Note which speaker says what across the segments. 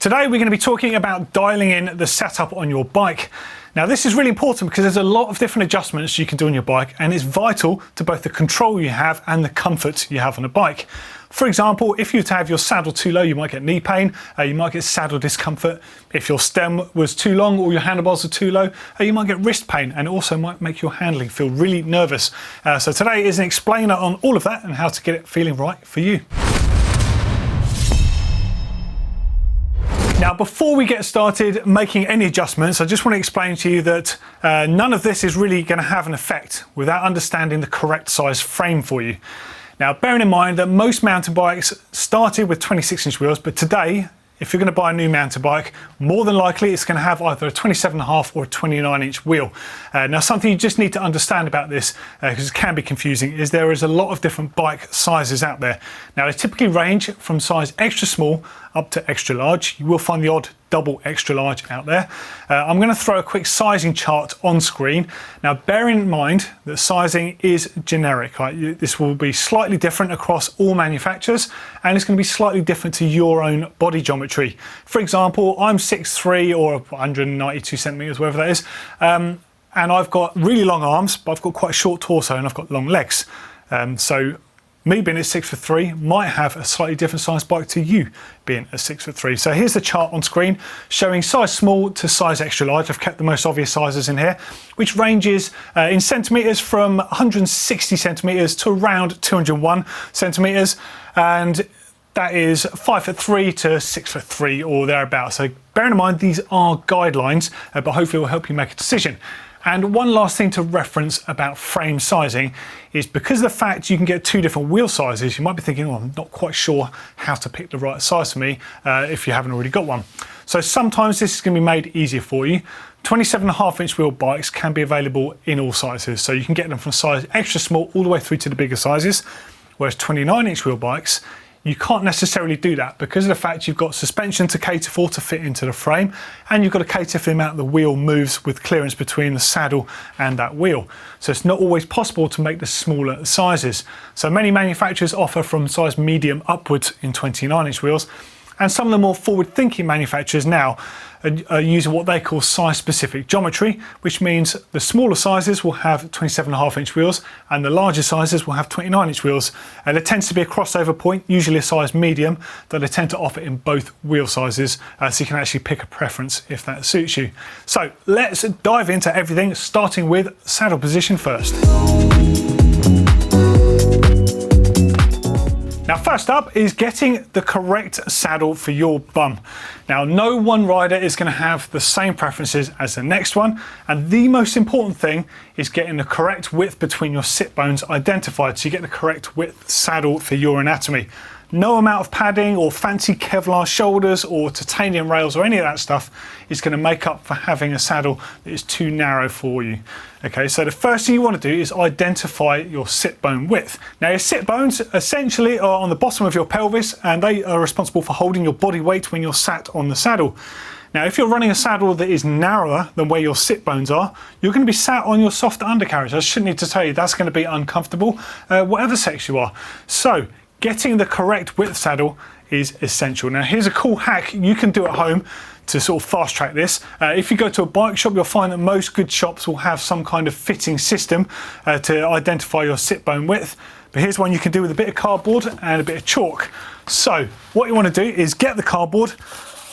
Speaker 1: Today we're going to be talking about dialing in the setup on your bike. Now this is really important because there's a lot of different adjustments you can do on your bike, and it's vital to both the control you have and the comfort you have on a bike. For example, if you were to have your saddle too low, you might get knee pain, you might get saddle discomfort. If your stem was too long or your handlebars are too low, you might get wrist pain, and it also might make your handling feel really nervous. So today is an explainer on all of that and how to get it feeling right for you. Now, before we get started making any adjustments, I just want to explain to you that none of this is really going to have an effect without understanding the correct size frame for you. Now, bearing in mind that most mountain bikes started with 26-inch wheels, but today, if you're going to buy a new mountain bike, more than likely it's going to have either a 27.5 or a 29-inch wheel. Now, something you just need to understand about this, because it can be confusing, is there is a lot of different bike sizes out there. Now, they typically range from size extra small up to extra large. You will find the odd double extra large out there. I'm going to throw a quick sizing chart on screen. Now, bear in mind that sizing is generic. Right? This will be slightly different across all manufacturers, and it's going to be slightly different to your own body geometry. For example, I'm 6'3" or 192 centimeters, whatever that is, and I've got really long arms, but I've got quite a short torso and I've got long legs. So me being at 6'3" might have a slightly different size bike to you being a 6'3". So here's the chart on screen showing size small to size extra large. I've kept the most obvious sizes in here, which ranges in centimeters from 160 centimeters to around 201 centimeters. And that is 5'3" to 6'3" or thereabouts. So bearing in mind, these are guidelines, but hopefully it will help you make a decision. And one last thing to reference about frame sizing is because of the fact you can get two different wheel sizes, you might be thinking, oh, I'm not quite sure how to pick the right size for me if you haven't already got one. So sometimes this is going to be made easier for you. 27.5-inch wheel bikes can be available in all sizes. So you can get them from size extra small all the way through to the bigger sizes, whereas 29-inch wheel bikes, you can't necessarily do that because of the fact you've got suspension to cater for to fit into the frame, and you've got to cater for the amount the wheel moves with clearance between the saddle and that wheel. So it's not always possible to make the smaller sizes. So many manufacturers offer from size medium upwards in 29-inch wheels, and some of the more forward-thinking manufacturers now are using what they call size-specific geometry, which means the smaller sizes will have 27.5-inch wheels and the larger sizes will have 29-inch wheels. And there tends to be a crossover point, usually a size medium, that they tend to offer in both wheel sizes, so you can actually pick a preference if that suits you. So let's dive into everything, starting with saddle position first. Now, first up is getting the correct saddle for your bum. Now, no one rider is going to have the same preferences as the next one, and the most important thing is getting the correct width between your sit bones identified, so you get the correct width saddle for your anatomy. No amount of padding or fancy Kevlar shoulders or titanium rails or any of that stuff is going to make up for having a saddle that is too narrow for you. Okay, so the first thing you want to do is identify your sit bone width. Now, your sit bones essentially are on the bottom of your pelvis, and they are responsible for holding your body weight when you're sat on the saddle. Now, if you're running a saddle that is narrower than where your sit bones are, you're going to be sat on your soft undercarriage. I shouldn't need to tell you that's going to be uncomfortable, whatever sex you are. So getting the correct width saddle is essential. Now, here's a cool hack you can do at home to sort of fast track this. If you go to a bike shop, you'll find that most good shops will have some kind of fitting system to identify your sit bone width. But here's one you can do with a bit of cardboard and a bit of chalk. So what you want to do is get the cardboard,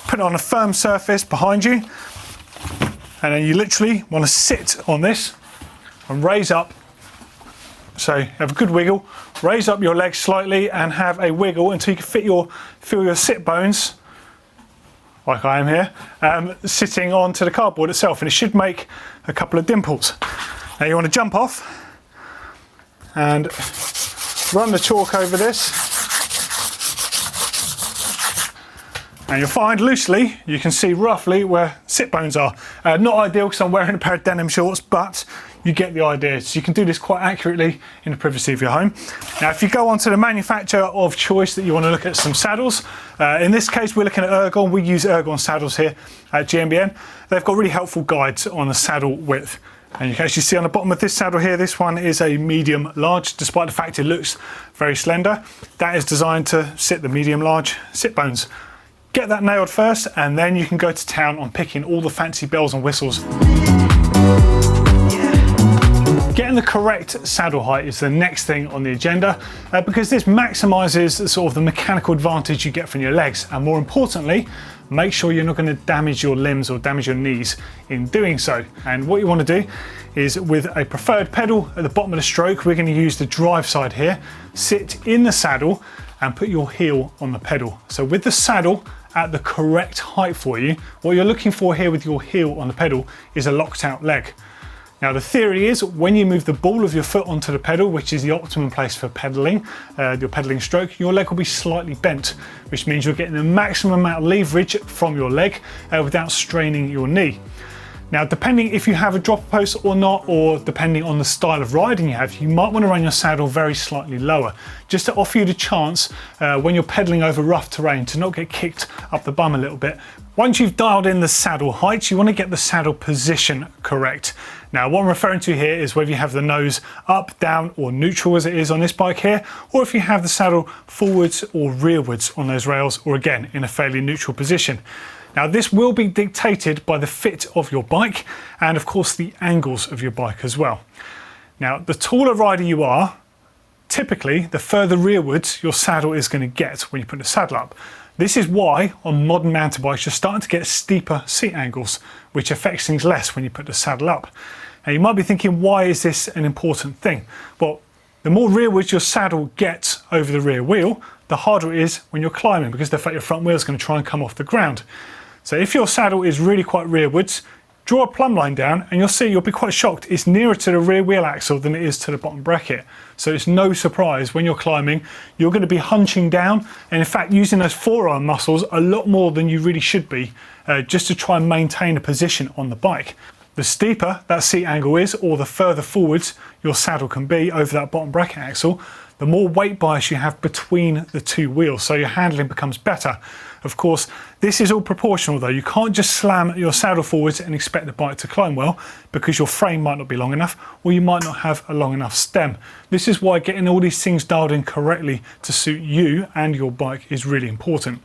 Speaker 1: put it on a firm surface behind you, and then you literally want to sit on this and raise up. So have a good wiggle, raise up your legs slightly and have a wiggle until you can feel your sit bones, like I am here, sitting onto the cardboard itself, and it should make a couple of dimples. Now you want to jump off and run the chalk over this, and you'll find loosely you can see roughly where sit bones are. Not ideal because I'm wearing a pair of denim shorts, but you get the idea. So you can do this quite accurately in the privacy of your home. Now, if you go onto the manufacturer of choice that you want to look at some saddles, in this case we're looking at Ergon. We use Ergon saddles here at GMBN. They've got really helpful guides on the saddle width. And you can actually see on the bottom of this saddle here, this one is a medium large, despite the fact it looks very slender. That is designed to sit the medium large sit bones. get that nailed first, and then you can go to town on picking all the fancy bells and whistles. Getting the correct saddle height is the next thing on the agenda, because this maximises sort of the mechanical advantage you get from your legs, and more importantly, make sure you're not going to damage your limbs or damage your knees in doing so. And what you want to do is, with a preferred pedal at the bottom of the stroke, we're going to use the drive side here, sit in the saddle and put your heel on the pedal. So with the saddle at the correct height for you, what you're looking for here with your heel on the pedal is a locked out leg. Now the theory is, when you move the ball of your foot onto the pedal, which is the optimum place for pedaling, your pedaling stroke, your leg will be slightly bent, which means you're getting the maximum amount of leverage from your leg without straining your knee. Now, depending if you have a dropper post or not, or depending on the style of riding you have, you might want to run your saddle very slightly lower, just to offer you the chance when you're pedaling over rough terrain to not get kicked up the bum a little bit. Once you've dialed in the saddle height, you want to get the saddle position correct. Now, what I'm referring to here is whether you have the nose up, down, or neutral as it is on this bike here, or if you have the saddle forwards or rearwards on those rails, or again, in a fairly neutral position. Now, this will be dictated by the fit of your bike and of course the angles of your bike as well. Now, the taller rider you are, typically the further rearwards your saddle is going to get when you put the saddle up. This is why on modern mountain bikes you're starting to get steeper seat angles, which affects things less when you put the saddle up. Now, you might be thinking, why is this an important thing? Well, the more rearwards your saddle gets over the rear wheel, the harder it is when you're climbing, because the fact your front wheel is going to try and come off the ground. So if your saddle is really quite rearwards, draw a plumb line down and you'll see, you'll be quite shocked, it's nearer to the rear wheel axle than it is to the bottom bracket. So it's no surprise when you're climbing, you're going to be hunching down, and in fact using those forearm muscles a lot more than you really should be, just to try and maintain a position on the bike. The steeper that seat angle is, or the further forwards your saddle can be over that bottom bracket axle, the more weight bias you have between the two wheels, so your handling becomes better. Of course, this is all proportional though. You can't just slam your saddle forwards and expect the bike to climb well, because your frame might not be long enough, or you might not have a long enough stem. This is why getting all these things dialed in correctly to suit you and your bike is really important.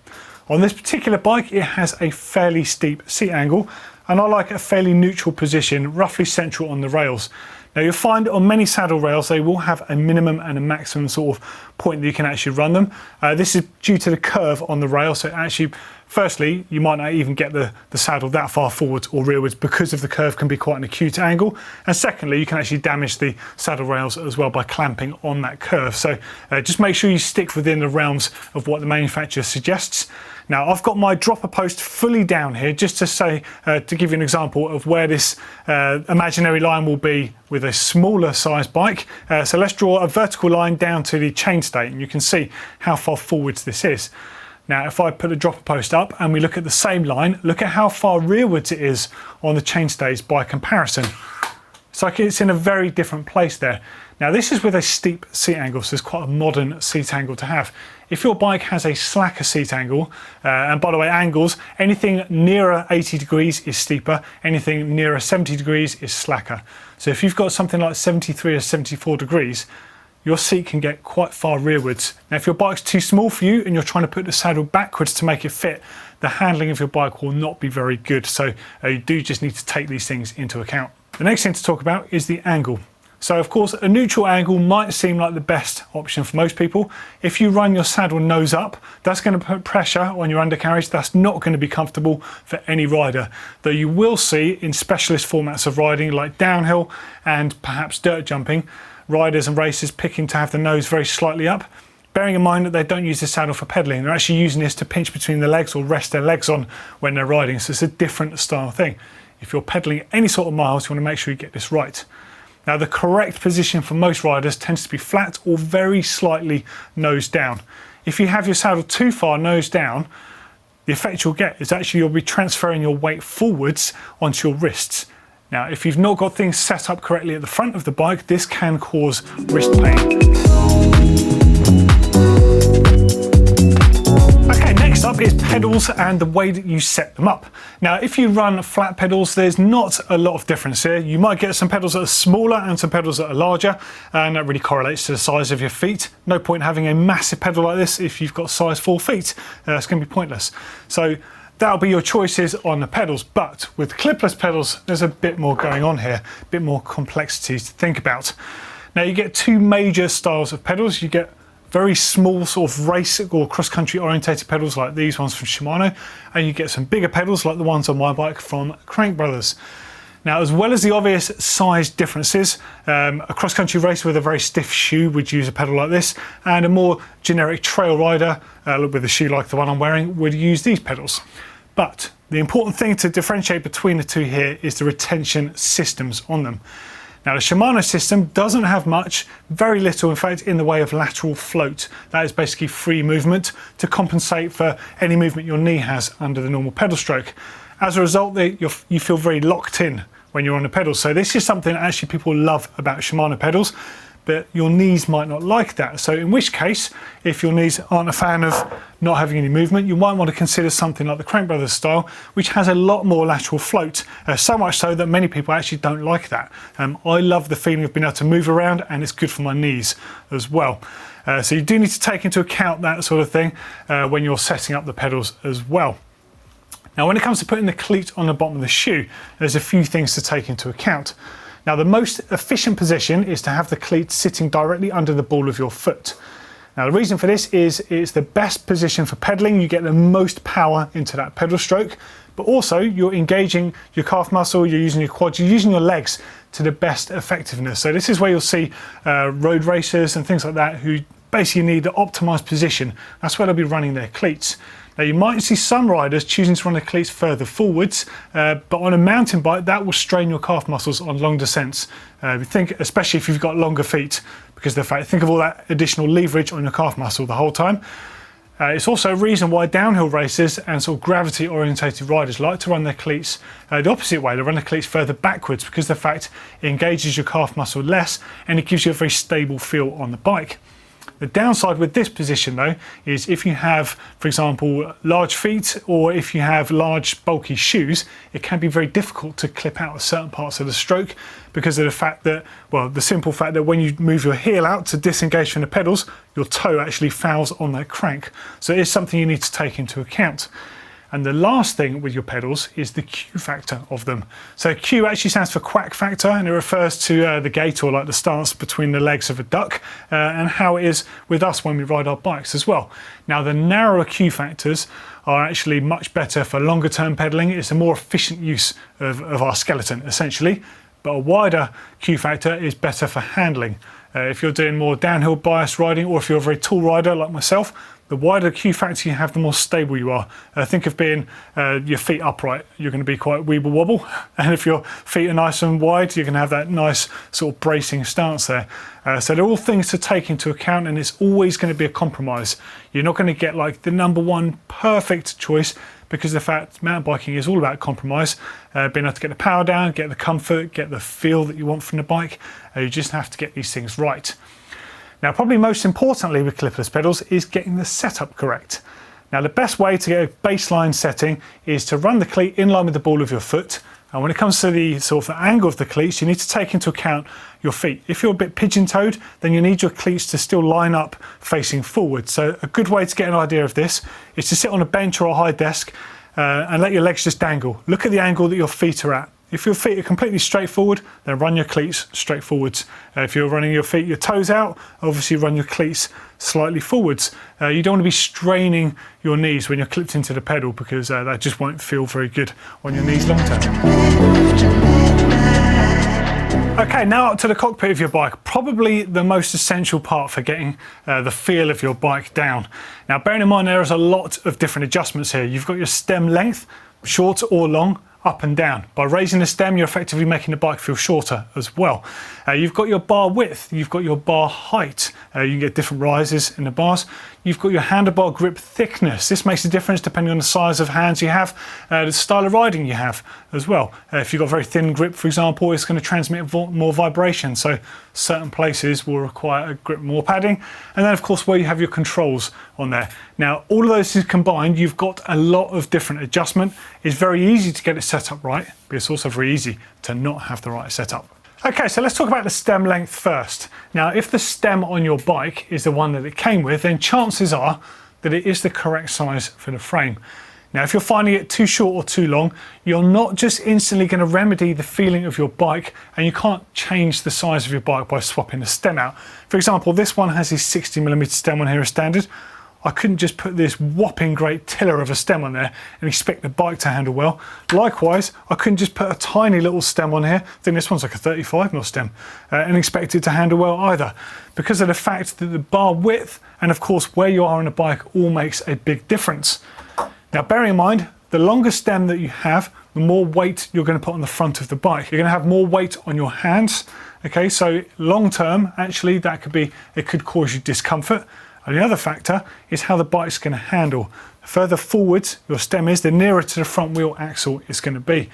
Speaker 1: On this particular bike, it has a fairly steep seat angle, and I like a fairly neutral position, roughly central on the rails. Now, you'll find on many saddle rails they will have a minimum and a maximum sort of point that you can actually run them. This is due to the curve on the rail, so actually, firstly, you might not even get the saddle that far forwards or rearwards because of the curve can be quite an acute angle. And secondly, you can actually damage the saddle rails as well by clamping on that curve. So just make sure you stick within the realms of what the manufacturer suggests. Now, I've got my dropper post fully down here, just to say, to give you an example of where this imaginary line will be with a smaller size bike. So let's draw a vertical line down to the chainstay, and you can see how far forwards this is. Now, if I put a dropper post up and we look at the same line, look at how far rearwards it is on the chainstays by comparison. It's like it's in a very different place there. Now, this is with a steep seat angle, so it's quite a modern seat angle to have. If your bike has a slacker seat angle, and by the way, angles, anything nearer 80 degrees is steeper, anything nearer 70 degrees is slacker. So if you've got something like 73 or 74 degrees, your seat can get quite far rearwards. Now, if your bike's too small for you and you're trying to put the saddle backwards to make it fit, the handling of your bike will not be very good. So you do just need to take these things into account. The next thing to talk about is the angle. So of course, a neutral angle might seem like the best option for most people. If you run your saddle nose up, that's going to put pressure on your undercarriage. That's not going to be comfortable for any rider. Though you will see in specialist formats of riding like downhill and perhaps dirt jumping, riders and racers picking to have the nose very slightly up, bearing in mind that they don't use the saddle for pedaling. They're actually using this to pinch between the legs or rest their legs on when they're riding. So it's a different style thing. If you're pedaling any sort of miles, you want to make sure you get this right. Now, the correct position for most riders tends to be flat or very slightly nose down. If you have your saddle too far nose down, the effect you'll get is actually you'll be transferring your weight forwards onto your wrists. Now, if you've not got things set up correctly at the front of the bike, this can cause wrist pain. Okay, next up, up is pedals and the way that you set them up. Now, if you run flat pedals, there's not a lot of difference here. You might get some pedals that are smaller and some pedals that are larger, and that really correlates to the size of your feet. No point having a massive pedal like this if you've got size 4 feet. It's going to be pointless. So that'll be your choices on the pedals, but with clipless pedals, there's a bit more going on here, a bit more complexity to think about. Now, you get two major styles of pedals. You get very small sort of race or cross-country orientated pedals like these ones from Shimano, and you get some bigger pedals like the ones on my bike from Crank Brothers. Now, as well as the obvious size differences, a cross-country racer with a very stiff shoe would use a pedal like this, and a more generic trail rider with a shoe like the one I'm wearing would use these pedals. But the important thing to differentiate between the two here is the retention systems on them. Now, the Shimano system doesn't have much, very little in fact, in the way of lateral float. That is basically free movement to compensate for any movement your knee has under the normal pedal stroke. As a result, you feel very locked in when you're on the pedals. So this is something that actually people love about Shimano pedals, but your knees might not like that. So in which case, if your knees aren't a fan of not having any movement, you might want to consider something like the Crank Brothers style, which has a lot more lateral float, so much so that many people actually don't like that. I love the feeling of being able to move around, and it's good for my knees as well. So you do need to take into account that sort of thing when you're setting up the pedals as well. Now, when it comes to putting the cleat on the bottom of the shoe, there's a few things to take into account. Now, the most efficient position is to have the cleat sitting directly under the ball of your foot. Now, the reason for this is it's the best position for pedaling. You get the most power into that pedal stroke, but also you're engaging your calf muscle, you're using your quads, you're using your legs to the best effectiveness. So this is where you'll see road racers and things like that who basically need the optimized position. That's where they'll be running their cleats. Now, you might see some riders choosing to run the cleats further forwards, but on a mountain bike, that will strain your calf muscles on long descents. Especially if you've got longer feet, because of the fact, think of all that additional leverage on your calf muscle the whole time. It's also a reason why downhill racers and sort of gravity orientated riders like to run their cleats the opposite way. They run the cleats further backwards because of the fact it engages your calf muscle less and it gives you a very stable feel on the bike. The downside with this position though is if you have, for example, large feet, or if you have large bulky shoes, it can be very difficult to clip out certain parts of the stroke because of the fact that, well, the simple fact that when you move your heel out to disengage from the pedals, your toe actually fouls on that crank. So it is something you need to take into account. And the last thing with your pedals is the Q factor of them. So Q actually stands for quack factor, and it refers to the gait, or like the stance between the legs of a duck, and how it is with us when we ride our bikes as well. Now, the narrower Q factors are actually much better for longer term pedaling. It's a more efficient use of our skeleton essentially, but a wider Q factor is better for handling. If you're doing more downhill bias riding, or if you're a very tall rider like myself, the wider Q factor you have, the more stable you are. Think of being your feet upright. You're going to be quite weeble wobble. And if your feet are nice and wide, you're going to have that nice sort of bracing stance there. So they're all things to take into account, and it's always going to be a compromise. You're not going to get like the number one perfect choice, because the fact mountain biking is all about compromise. Being able to get the power down, get the comfort, get the feel that you want from the bike. You just have to get these things right. Now, probably most importantly with clipless pedals is getting the setup correct. Now, the best way to get a baseline setting is to run the cleat in line with the ball of your foot. And when it comes to the sort of angle of the cleats, you need to take into account your feet. If you're a bit pigeon-toed, then you need your cleats to still line up facing forward. So a good way to get an idea of this is to sit on a bench or a high desk and let your legs just dangle. Look at the angle that your feet are at. If your feet are completely straight forward, then run your cleats straight forwards. If you're running your toes out, obviously run your cleats slightly forwards. You don't want to be straining your knees when you're clipped into the pedal, because that just won't feel very good on your knees long term. Okay, now up to the cockpit of your bike, probably the most essential part for getting the feel of your bike down. Now, bearing in mind there is a lot of different adjustments here. You've got your stem length, short or long, up and down. By raising the stem, you're effectively making the bike feel shorter as well. You've got your bar width, you've got your bar height. You can get different rises in the bars. You've got your handlebar grip thickness. This makes a difference depending on the size of hands you have, the style of riding you have as well. If you've got very thin grip, for example, it's going to transmit more vibration. So certain places will require a grip more padding. And then of course where you have your controls on there. Now all of those things combined, you've got a lot of different adjustment. It's very easy to get it set up right, but it's also very easy to not have the right setup. Okay, so let's talk about the stem length first. Now, if the stem on your bike is the one that it came with, then chances are that it is the correct size for the frame. Now, if you're finding it too short or too long, you're not just instantly going to remedy the feeling of your bike, and you can't change the size of your bike by swapping the stem out. For example, this one has a 60mm stem on here as standard. I couldn't just put this whopping great tiller of a stem on there and expect the bike to handle well. Likewise, I couldn't just put a tiny little stem on here, I think this one's like a 35mm stem, and expect it to handle well either. Because of the fact that the bar width and of course where you are on the bike all makes a big difference. Now bearing in mind, the longer stem that you have, the more weight you're going to put on the front of the bike. You're going to have more weight on your hands. Okay, so long term, actually it could cause you discomfort. And the other factor is how the bike's going to handle. The further forwards your stem is, the nearer to the front wheel axle it's going to be.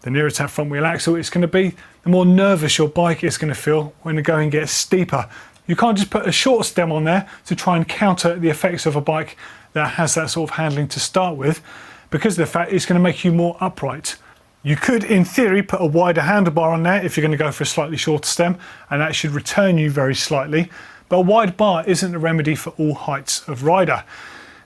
Speaker 1: The nearer to that front wheel axle it's going to be, the more nervous your bike is going to feel when the going gets steeper. You can't just put a short stem on there to try and counter the effects of a bike that has that sort of handling to start with, because of the fact it's going to make you more upright. You could, in theory, put a wider handlebar on there if you're going to go for a slightly shorter stem, and that should return you very slightly. But a wide bar isn't a remedy for all heights of rider.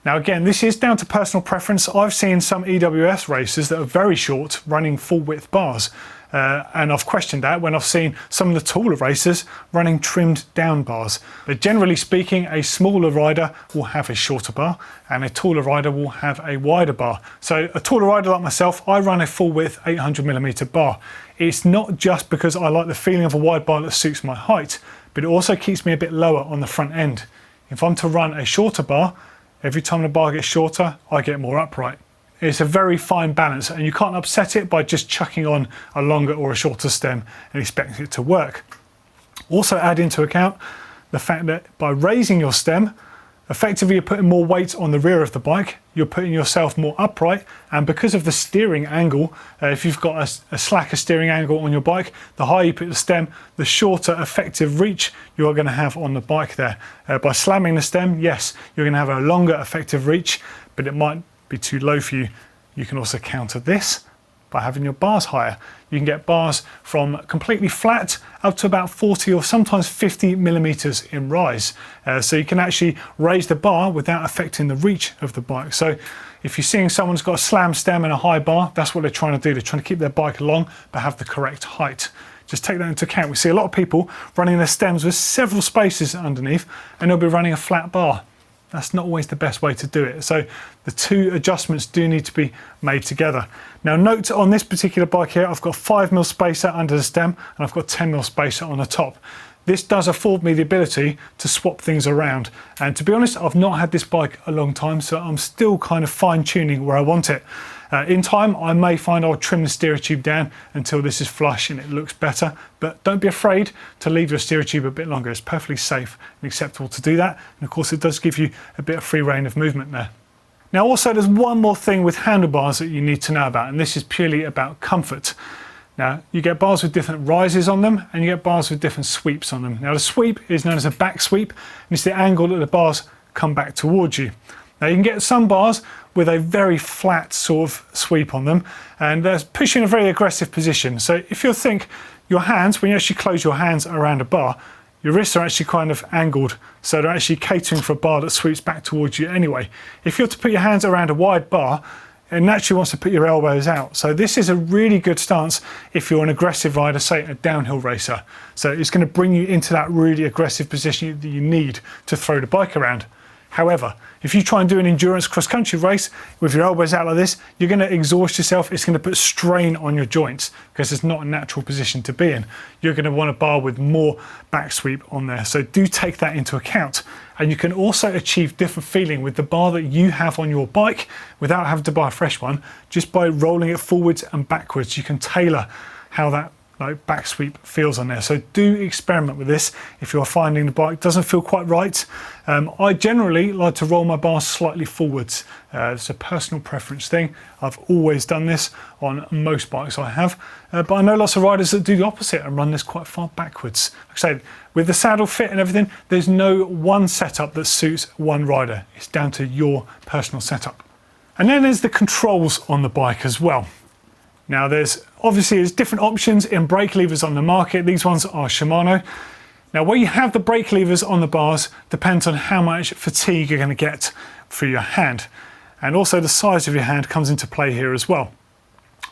Speaker 1: Now again, this is down to personal preference. I've seen some EWS racers that are very short running full width bars. And I've questioned that when I've seen some of the taller racers running trimmed down bars. But generally speaking, a smaller rider will have a shorter bar and a taller rider will have a wider bar. So a taller rider like myself, I run a full width 800mm bar. It's not just because I like the feeling of a wide bar that suits my height, but it also keeps me a bit lower on the front end. If I'm to run a shorter bar, every time the bar gets shorter, I get more upright. It's a very fine balance, and you can't upset it by just chucking on a longer or a shorter stem and expecting it to work. Also add into account the fact that by raising your stem, effectively you're putting more weight on the rear of the bike, you're putting yourself more upright, and because of the steering angle, if you've got a slacker steering angle on your bike, the higher you put the stem, the shorter effective reach you're going to have on the bike there. By slamming the stem, yes, you're going to have a longer effective reach, but it might be too low for you. You can also counter this by having your bars higher. You can get bars from completely flat up to about 40 or sometimes 50mm in rise. So you can actually raise the bar without affecting the reach of the bike. So if you're seeing someone's got a slam stem and a high bar, that's what they're trying to do. They're trying to keep their bike long but have the correct height. Just take that into account. We see a lot of people running their stems with several spaces underneath, and they'll be running a flat bar. That's not always the best way to do it. So the two adjustments do need to be made together. Now note on this particular bike here, I've got 5mm spacer under the stem and I've got 10mm spacer on the top. This does afford me the ability to swap things around. And to be honest, I've not had this bike a long time, so I'm still kind of fine tuning where I want it. In time, I may find I'll trim the steer tube down until this is flush and it looks better, but don't be afraid to leave your steer tube a bit longer. It's perfectly safe and acceptable to do that. And of course, it does give you a bit of free rein of movement there. Now, also, there's one more thing with handlebars that you need to know about, and this is purely about comfort. Now, you get bars with different rises on them, and you get bars with different sweeps on them. Now, the sweep is known as a back sweep, and it's the angle that the bars come back towards you. Now, you can get some bars with a very flat sort of sweep on them, and they're pushing a very aggressive position. So if you think your hands, when you actually close your hands around a bar, your wrists are actually kind of angled, so they're actually catering for a bar that sweeps back towards you anyway. If you're to put your hands around a wide bar, it naturally wants to put your elbows out. So this is a really good stance if you're an aggressive rider, say a downhill racer. So it's going to bring you into that really aggressive position that you need to throw the bike around. However, if you try and do an endurance cross-country race with your elbows out like this, you're going to exhaust yourself. It's going to put strain on your joints because it's not a natural position to be in. You're going to want a bar with more back sweep on there. So do take that into account. And you can also achieve different feeling with the bar that you have on your bike without having to buy a fresh one, just by rolling it forwards and backwards. You can tailor how that like back sweep feels on there. So do experiment with this if you're finding the bike doesn't feel quite right. I generally like to roll my bars slightly forwards. It's a personal preference thing. I've always done this on most bikes I have, but I know lots of riders that do the opposite and run this quite far backwards. Like I said, with the saddle fit and everything, there's no one setup that suits one rider. It's down to your personal setup. And then there's the controls on the bike as well. Now there's different options in brake levers on the market. These ones are Shimano. Now where you have the brake levers on the bars depends on how much fatigue you're going to get through your hand. And also the size of your hand comes into play here as well.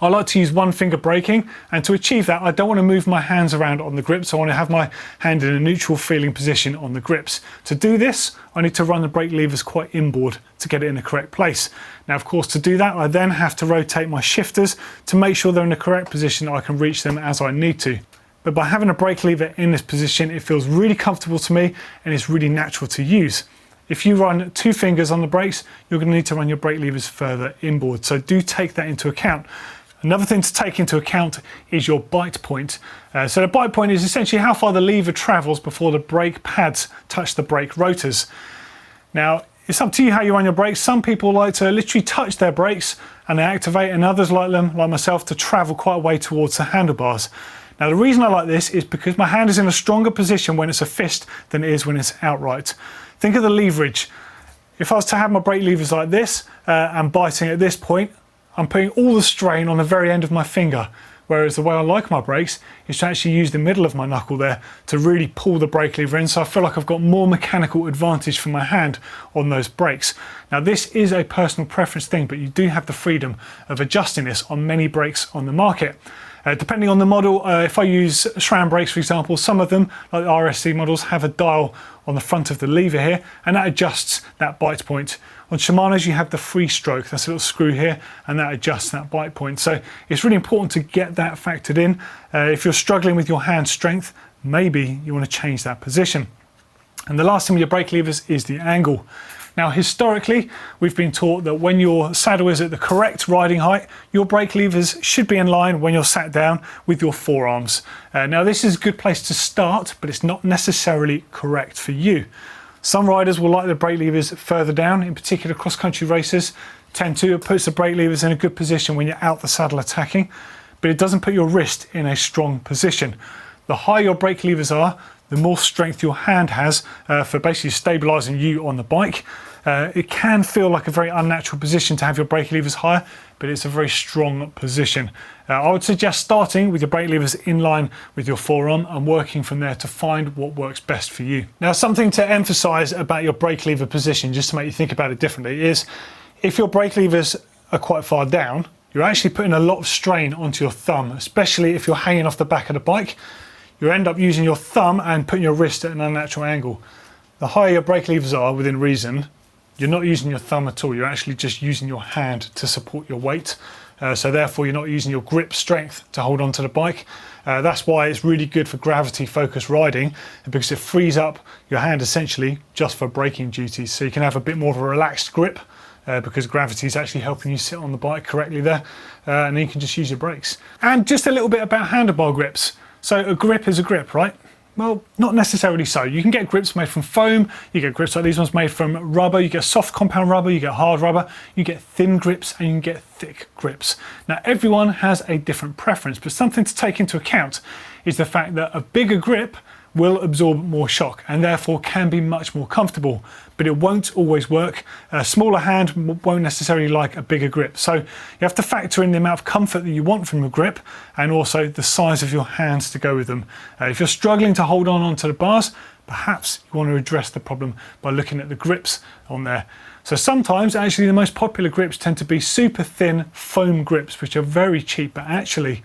Speaker 1: I like to use one finger braking, and to achieve that I don't want to move my hands around on the grips. I want to have my hand in a neutral feeling position on the grips. To do this I need to run the brake levers quite inboard to get it in the correct place. Now of course to do that I then have to rotate my shifters to make sure they're in the correct position. I can reach them as I need to. But by having a brake lever in this position it feels really comfortable to me and it's really natural to use. If you run two fingers on the brakes you're going to need to run your brake levers further inboard, so do take that into account. Another thing to take into account is your bite point. So the bite point is essentially how far the lever travels before the brake pads touch the brake rotors. Now it's up to you how you run your brakes. Some people like to literally touch their brakes and they activate, and others like myself, to travel quite a way towards the handlebars. Now the reason I like this is because my hand is in a stronger position when it's a fist than it is when it's outright. Think of the leverage. If I was to have my brake levers like this and biting at this point, I'm putting all the strain on the very end of my finger, whereas the way I like my brakes is to actually use the middle of my knuckle there to really pull the brake lever in, so I feel like I've got more mechanical advantage from my hand on those brakes. Now this is a personal preference thing, but you do have the freedom of adjusting this on many brakes on the market. Depending on the model, if I use SRAM brakes for example, some of them, like the RSC models, have a dial on the front of the lever here and that adjusts that bite point. On Shimano's you have the free stroke, that's a little screw here, and that adjusts that bite point. So it's really important to get that factored in. If you're struggling with your hand strength, maybe you want to change that position. And the last thing with your brake levers is the angle. Now historically we've been taught that when your saddle is at the correct riding height, your brake levers should be in line when you're sat down with your forearms. Now this is a good place to start, but it's not necessarily correct for you. Some riders will like the brake levers further down, in particular cross-country racers tend to. It puts the brake levers in a good position when you're out the saddle attacking, but it doesn't put your wrist in a strong position. The higher your brake levers are, the more strength your hand has for basically stabilising you on the bike. It can feel like a very unnatural position to have your brake levers higher, but it's a very strong position. I would suggest starting with your brake levers in line with your forearm and working from there to find what works best for you. Now something to emphasise about your brake lever position, just to make you think about it differently, is if your brake levers are quite far down, you're actually putting a lot of strain onto your thumb, especially if you're hanging off the back of the bike. You end up using your thumb and putting your wrist at an unnatural angle. The higher your brake levers are within reason, you're not using your thumb at all, you're actually just using your hand to support your weight. So therefore you're not using your grip strength to hold onto the bike. That's why it's really good for gravity focused riding, because it frees up your hand essentially just for braking duties. So you can have a bit more of a relaxed grip because gravity is actually helping you sit on the bike correctly there, and then you can just use your brakes. And just a little bit about handlebar grips. So a grip is a grip, right? Well, not necessarily so. You can get grips made from foam, you get grips like these ones made from rubber, you get soft compound rubber, you get hard rubber, you get thin grips and you can get thick grips. Now everyone has a different preference, but something to take into account is the fact that a bigger grip will absorb more shock and therefore can be much more comfortable, but it won't always work. A smaller hand won't necessarily like a bigger grip. So you have to factor in the amount of comfort that you want from your grip and also the size of your hands to go with them. If you're struggling to hold onto the bars, perhaps you want to address the problem by looking at the grips on there. So sometimes actually the most popular grips tend to be super thin foam grips, which are very cheap, but actually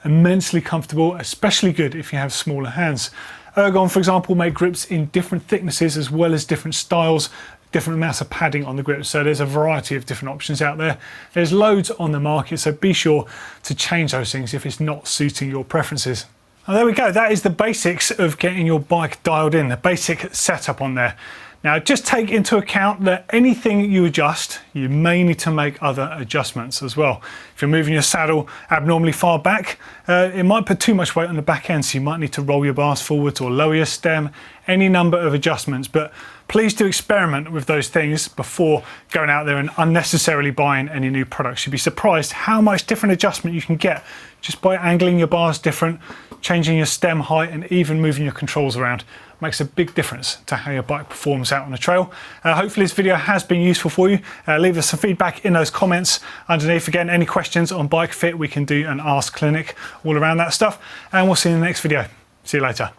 Speaker 1: immensely comfortable, especially good if you have smaller hands. Ergon, for example, make grips in different thicknesses as well as different styles, different amounts of padding on the grip. So there's a variety of different options out there. There's loads on the market, so be sure to change those things if it's not suiting your preferences. Well, there we go. That is the basics of getting your bike dialed in, the basic setup on there. Now, just take into account that anything you adjust, you may need to make other adjustments as well. If you're moving your saddle abnormally far back, it might put too much weight on the back end, so you might need to roll your bars forwards or lower your stem, any number of adjustments. But please do experiment with those things before going out there and unnecessarily buying any new products. You'd be surprised how much different adjustment you can get just by angling your bars different, changing your stem height, and even moving your controls around. Makes a big difference to how your bike performs out on the trail. Hopefully this video has been useful for you. Leave us some feedback in those comments underneath. Again, any questions on bike fit, we can do an Ask Clinic all around that stuff. And we'll see you in the next video. See you later.